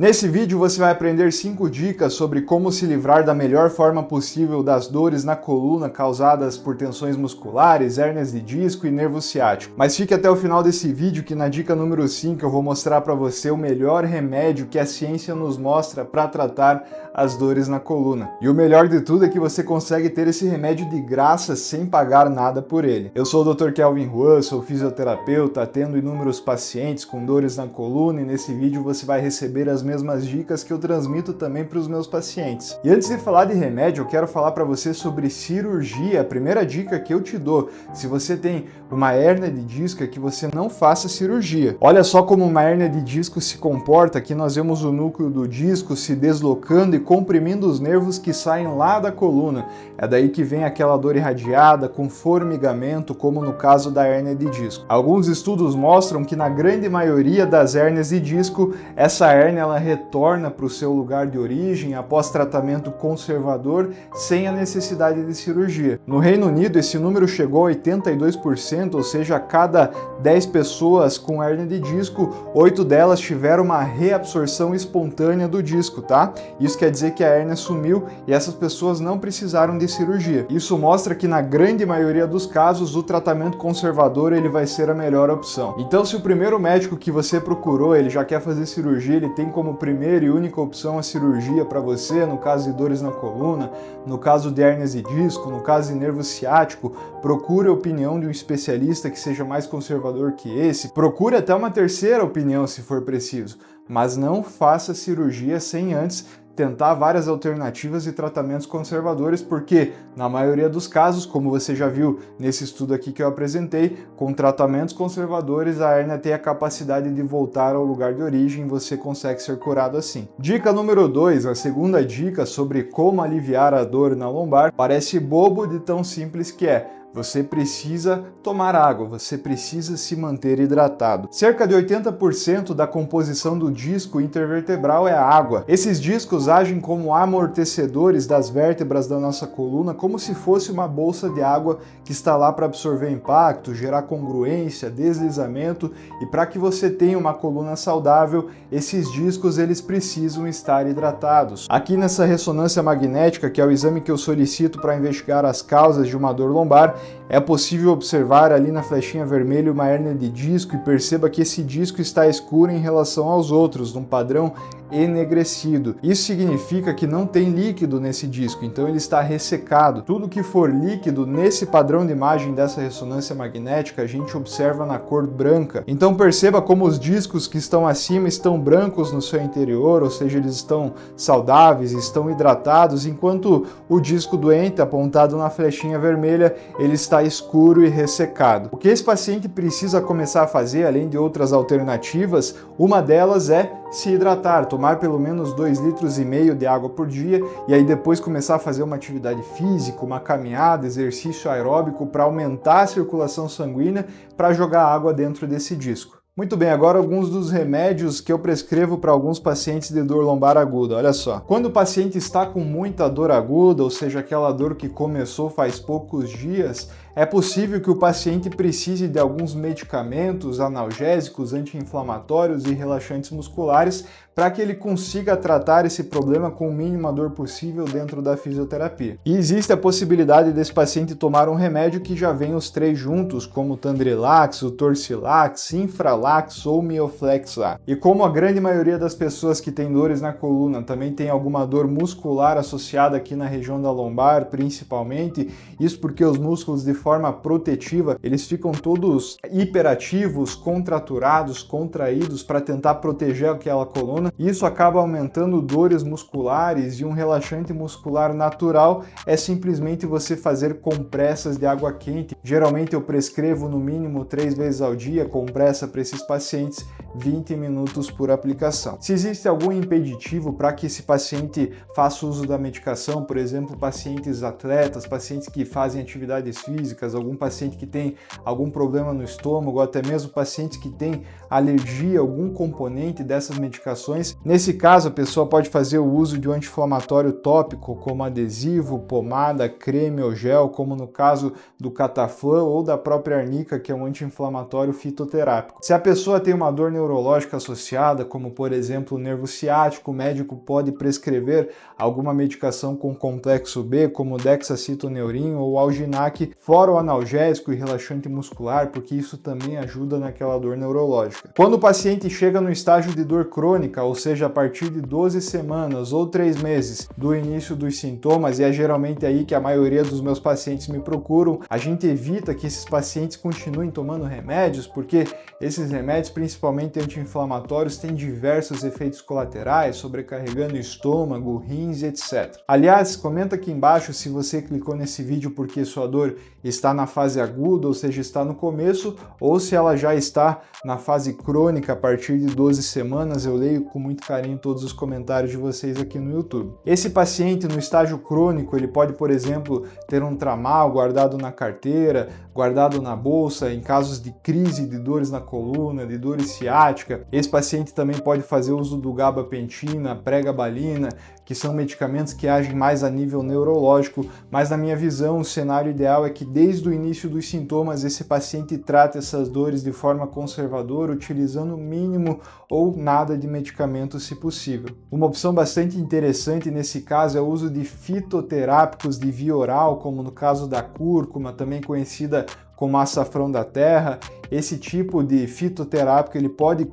Nesse vídeo você vai aprender 5 dicas sobre como se livrar da melhor forma possível das dores na coluna causadas por tensões musculares, hérnias de disco e nervo ciático. Mas fique até o final desse vídeo que na dica número 5 eu vou mostrar para você o melhor remédio que a ciência nos mostra para tratar as dores na coluna. E o melhor de tudo é que você consegue ter esse remédio de graça sem pagar nada por ele. Eu sou o Dr. Kelvin Juan, sou fisioterapeuta, atendo inúmeros pacientes com dores na coluna e nesse vídeo você vai receber as mesmas dicas que eu transmito também para os meus pacientes. E antes de falar de remédio, eu quero falar para você sobre cirurgia. A primeira dica que eu te dou, se você tem uma hérnia de disco, é que você não faça cirurgia. Olha só como uma hérnia de disco se comporta. Aqui nós vemos o núcleo do disco se deslocando e comprimindo os nervos que saem lá da coluna. É daí que vem aquela dor irradiada com formigamento, como no caso da hérnia de disco. Alguns estudos mostram que na grande maioria das hérnias de disco, essa hérnia ela retorna para o seu lugar de origem após tratamento conservador sem a necessidade de cirurgia. No Reino Unido, esse número chegou a 82%, ou seja, a cada 10 pessoas com hérnia de disco, 8 delas tiveram uma reabsorção espontânea do disco, tá? Isso quer dizer que a hérnia sumiu e essas pessoas não precisaram de cirurgia. Isso mostra que na grande maioria dos casos o tratamento conservador ele vai ser a melhor opção. Então, se o primeiro médico que você procurou ele já quer fazer cirurgia, ele tem como primeira e única opção a cirurgia para você, no caso de dores na coluna, no caso de hérnias de disco, no caso de nervo ciático, procure a opinião de um especialista que seja mais conservador que esse. Procure até uma terceira opinião se for preciso, mas não faça cirurgia sem antes tentar várias alternativas e tratamentos conservadores, porque na maioria dos casos, como você já viu nesse estudo aqui que eu apresentei, com tratamentos conservadores a hérnia tem a capacidade de voltar ao lugar de origem e você consegue ser curado assim. Dica número 2, a segunda dica sobre como aliviar a dor na lombar, parece bobo de tão simples que é. Você precisa tomar água, você precisa se manter hidratado. Cerca de 80% da composição do disco intervertebral é água. Esses discos agem como amortecedores das vértebras da nossa coluna, como se fosse uma bolsa de água que está lá para absorver impacto, gerar congruência, deslizamento, e para que você tenha uma coluna saudável, esses discos eles precisam estar hidratados. Aqui nessa ressonância magnética, que é o exame que eu solicito para investigar as causas de uma dor lombar, é possível observar ali na flechinha vermelha uma hérnia de disco e perceba que esse disco está escuro em relação aos outros, num padrão enegrecido. Isso significa que não tem líquido nesse disco, então ele está ressecado. Tudo que for líquido nesse padrão de imagem dessa ressonância magnética a gente observa na cor branca. Então perceba como os discos que estão acima estão brancos no seu interior, ou seja, eles estão saudáveis, estão hidratados, enquanto o disco doente apontado na flechinha vermelha ele está escuro e ressecado. O que esse paciente precisa começar a fazer, além de outras alternativas, uma delas é se hidratar, tomar pelo menos 2,5 litros de água por dia e aí depois começar a fazer uma atividade física, uma caminhada, exercício aeróbico para aumentar a circulação sanguínea para jogar água dentro desse disco. Muito bem, agora alguns dos remédios que eu prescrevo para alguns pacientes de dor lombar aguda. Olha só, quando o paciente está com muita dor aguda, ou seja, aquela dor que começou faz poucos dias, é possível que o paciente precise de alguns medicamentos analgésicos, anti-inflamatórios e relaxantes musculares para que ele consiga tratar esse problema com a mínima dor possível dentro da fisioterapia. E existe a possibilidade desse paciente tomar um remédio que já vem os 3 juntos, como o Tandrilax, o Torcilax, Infralax ou Mioflex-A. E como a grande maioria das pessoas que tem dores na coluna também tem alguma dor muscular associada aqui na região da lombar, principalmente, isso porque os músculos de forma protetiva, eles ficam todos hiperativos, contraturados, contraídos para tentar proteger aquela coluna. Isso acaba aumentando dores musculares e um relaxante muscular natural é simplesmente você fazer compressas de água quente. Geralmente eu prescrevo no mínimo 3 vezes ao dia compressa para esses pacientes, 20 minutos por aplicação. Se existe algum impeditivo para que esse paciente faça uso da medicação, por exemplo, pacientes atletas, pacientes que fazem atividades físicas, físicas, algum paciente que tem algum problema no estômago, ou até mesmo pacientes que têm alergia a algum componente dessas medicações. Nesse caso, a pessoa pode fazer o uso de um anti-inflamatório tópico, como adesivo, pomada, creme ou gel, como no caso do Cataflam ou da própria Arnica, que é um anti-inflamatório fitoterápico. Se a pessoa tem uma dor neurológica associada, como por exemplo o nervo ciático, o médico pode prescrever alguma medicação com complexo B, como Dexa-citoneurin ou Alginac, fora o analgésico e relaxante muscular, porque isso também ajuda naquela dor neurológica. Quando o paciente chega no estágio de dor crônica, ou seja, a partir de 12 semanas ou 3 meses do início dos sintomas, e é geralmente aí que a maioria dos meus pacientes me procuram, a gente evita que esses pacientes continuem tomando remédios, porque esses remédios, principalmente anti-inflamatórios, têm diversos efeitos colaterais, sobrecarregando o estômago, rins, etc. Aliás, comenta aqui embaixo se você clicou nesse vídeo porque sua dor está na fase aguda, ou seja, está no começo, ou se ela já está na fase crônica a partir de 12 semanas. Eu leio com muito carinho todos os comentários de vocês aqui no YouTube. Esse paciente no estágio crônico, ele pode, por exemplo, ter um tramal guardado na carteira, guardado na bolsa, em casos de crise de dores na coluna, de dores ciática. Esse paciente também pode fazer uso do gabapentina, pregabalina, que são medicamentos que agem mais a nível neurológico, mas na minha visão o cenário ideal é que desde o início dos sintomas esse paciente trate essas dores de forma conservadora, utilizando o mínimo ou nada de medicamento se possível. Uma opção bastante interessante nesse caso é o uso de fitoterápicos de via oral, como no caso da cúrcuma, também conhecida como açafrão da terra. Esse tipo de fitoterápico ele pode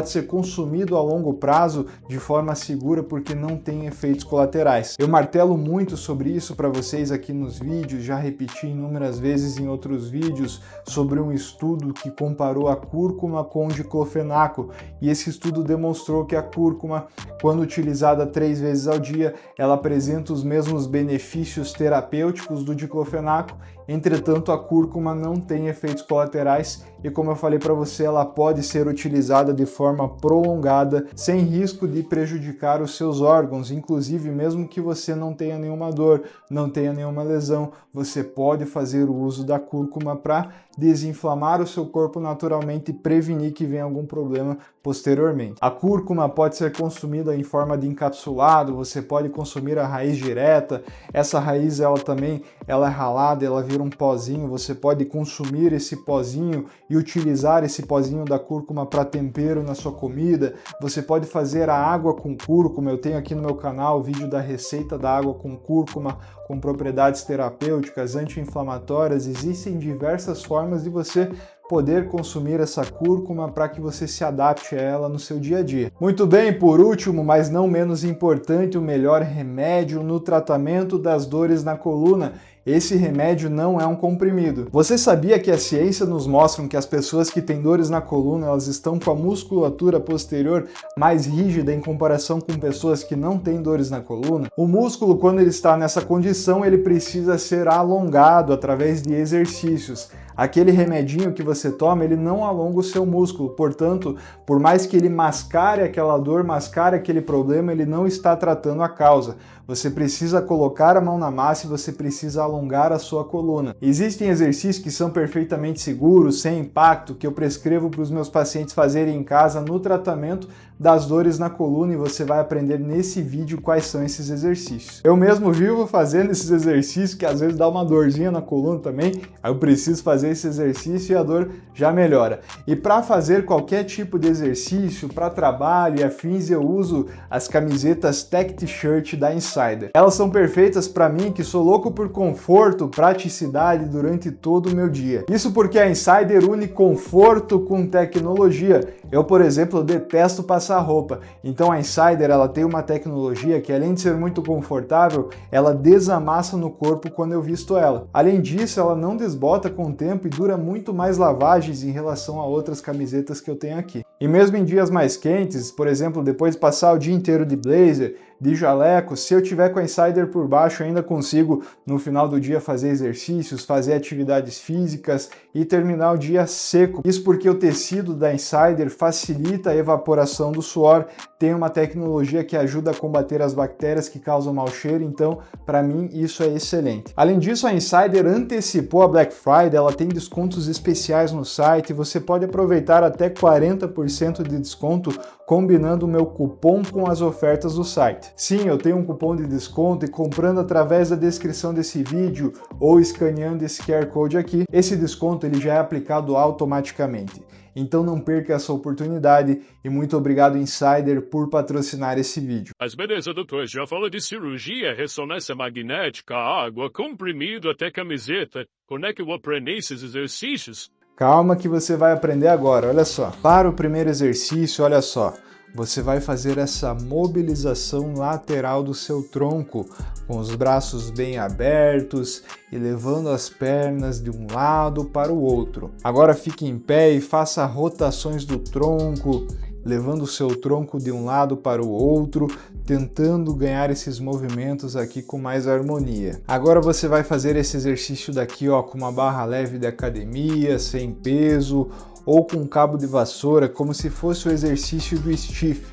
ser consumido a longo prazo de forma segura porque não tem efeitos colaterais. Eu martelo muito sobre isso para vocês aqui nos vídeos, já repeti inúmeras vezes em outros vídeos sobre um estudo que comparou a cúrcuma com o diclofenaco, e esse estudo demonstrou que a cúrcuma, quando utilizada 3 vezes ao dia, ela apresenta os mesmos benefícios terapêuticos do diclofenaco. Entretanto, a cúrcuma não tem efeitos colaterais e, como eu falei para você, ela pode ser utilizada de forma prolongada, sem risco de prejudicar os seus órgãos. Inclusive, mesmo que você não tenha nenhuma dor, não tenha nenhuma lesão, você pode fazer o uso da cúrcuma para desinflamar o seu corpo naturalmente e prevenir que venha algum problema posteriormente. A cúrcuma pode ser consumida em forma de encapsulado, você pode consumir a raiz direta. Essa raiz ela é ralada, ela vira um pozinho, você pode consumir esse pozinho e utilizar esse pozinho da cúrcuma para tempero na sua comida. Você pode fazer a água com cúrcuma. Eu tenho aqui no meu canal o vídeo da receita da água com cúrcuma, com propriedades terapêuticas, anti-inflamatórias. Existem diversas formas de você poder consumir essa cúrcuma para que você se adapte a ela no seu dia a dia. Muito bem, por último, mas não menos importante, o melhor remédio no tratamento das dores na coluna. Esse remédio não é um comprimido. Você sabia que a ciência nos mostra que as pessoas que têm dores na coluna, elas estão com a musculatura posterior mais rígida em comparação com pessoas que não têm dores na coluna? O músculo, quando ele está nessa condição, ele precisa ser alongado através de exercícios. Aquele remedinho que você toma, ele não alonga o seu músculo, portanto, por mais que ele mascare aquela dor, mascare aquele problema, ele não está tratando a causa. Você precisa colocar a mão na massa e você precisa alongar a sua coluna. Existem exercícios que são perfeitamente seguros, sem impacto, que eu prescrevo para os meus pacientes fazerem em casa no tratamento das dores na coluna, e você vai aprender nesse vídeo quais são esses exercícios. Eu mesmo vivo fazendo esses exercícios, que às vezes dá uma dorzinha na coluna também, aí eu preciso fazer esse exercício e a dor já melhora. E para fazer qualquer tipo de exercício, para trabalho e afins, eu uso as camisetas Tech T-Shirt da Insider. Elas são perfeitas para mim, que sou louco por conforto, praticidade durante todo o meu dia. Isso porque a Insider une conforto com tecnologia. Eu, por exemplo, detesto passar roupa, então a Insider ela tem uma tecnologia que, além de ser muito confortável, ela desamassa no corpo quando eu visto ela. Além disso, ela não desbota com o tempo e dura muito mais lavagens em relação a outras camisetas que eu tenho aqui. E mesmo em dias mais quentes, por exemplo, depois de passar o dia inteiro de blazer, de jaleco, se eu tiver com a Insider por baixo, ainda consigo no final do dia fazer exercícios, fazer atividades físicas e terminar o dia seco. Isso porque o tecido da Insider facilita a evaporação do suor, tem uma tecnologia que ajuda a combater as bactérias que causam mau cheiro, então para mim isso é excelente. Além disso, a Insider antecipou a Black Friday, ela tem descontos especiais no site, você pode aproveitar até 40% de desconto combinando o meu cupom com as ofertas do site. Sim, eu tenho um cupom de desconto e comprando através da descrição desse vídeo ou escaneando esse QR Code aqui, esse desconto ele já é aplicado automaticamente. Então não perca essa oportunidade e muito obrigado Insider por patrocinar esse vídeo. Mas beleza, doutor, já fala de cirurgia, ressonância magnética, água, comprimido até camiseta. Como é que eu aprendo esses exercícios? Calma que você vai aprender agora, olha só. Para o primeiro exercício, olha só. Você vai fazer essa mobilização lateral do seu tronco, com os braços bem abertos e levando as pernas de um lado para o outro. Agora fique em pé e faça rotações do tronco, levando o seu tronco de um lado para o outro, tentando ganhar esses movimentos aqui com mais harmonia. Agora você vai fazer esse exercício daqui, ó, com uma barra leve de academia, sem peso, ou com um cabo de vassoura, como se fosse o exercício do stiff,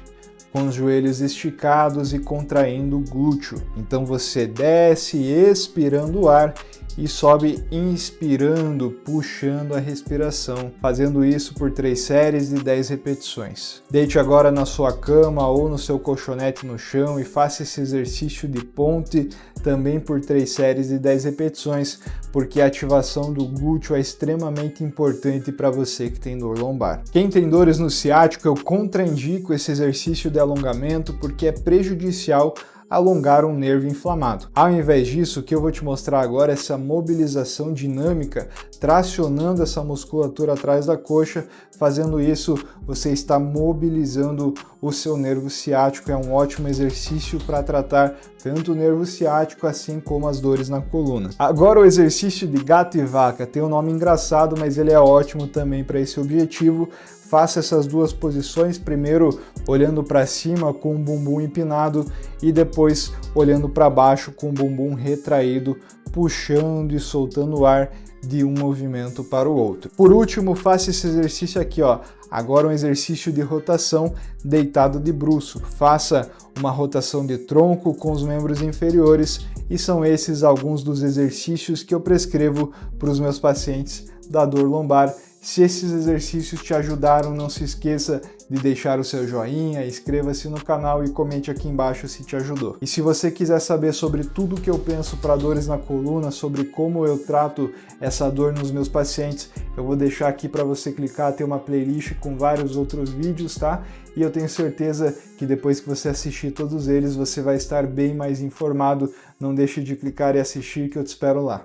com os joelhos esticados e contraindo o glúteo. Então você desce expirando o ar e sobe inspirando, puxando a respiração, fazendo isso por 3 séries de 10 repetições. Deite agora na sua cama ou no seu colchonete no chão e faça esse exercício de ponte também por 3 séries de 10 repetições, porque a ativação do glúteo é extremamente importante para você que tem dor lombar. Quem tem dores no ciático, eu contraindico esse exercício de alongamento porque é prejudicial alongar um nervo inflamado. Ao invés disso, o que eu vou te mostrar agora é essa mobilização dinâmica, tracionando essa musculatura atrás da coxa. Fazendo isso, você está mobilizando o seu nervo ciático. É um ótimo exercício para tratar tanto o nervo ciático assim como as dores na coluna. Agora o exercício de gato e vaca tem um nome engraçado, mas ele é ótimo também para esse objetivo. Faça essas duas posições, primeiro olhando para cima com o bumbum empinado e depois olhando para baixo com o bumbum retraído, puxando e soltando o ar de um movimento para o outro. Por último, faça esse exercício aqui, ó. Agora um exercício de rotação deitado de bruço. Faça uma rotação de tronco com os membros inferiores e são esses alguns dos exercícios que eu prescrevo para os meus pacientes da dor lombar. Se esses exercícios te ajudaram, não se esqueça de deixar o seu joinha, inscreva-se no canal e comente aqui embaixo se te ajudou. E se você quiser saber sobre tudo que eu penso para dores na coluna, sobre como eu trato essa dor nos meus pacientes, eu vou deixar aqui para você clicar, tem uma playlist com vários outros vídeos, tá? E eu tenho certeza que depois que você assistir todos eles, você vai estar bem mais informado. Não deixe de clicar e assistir que eu te espero lá.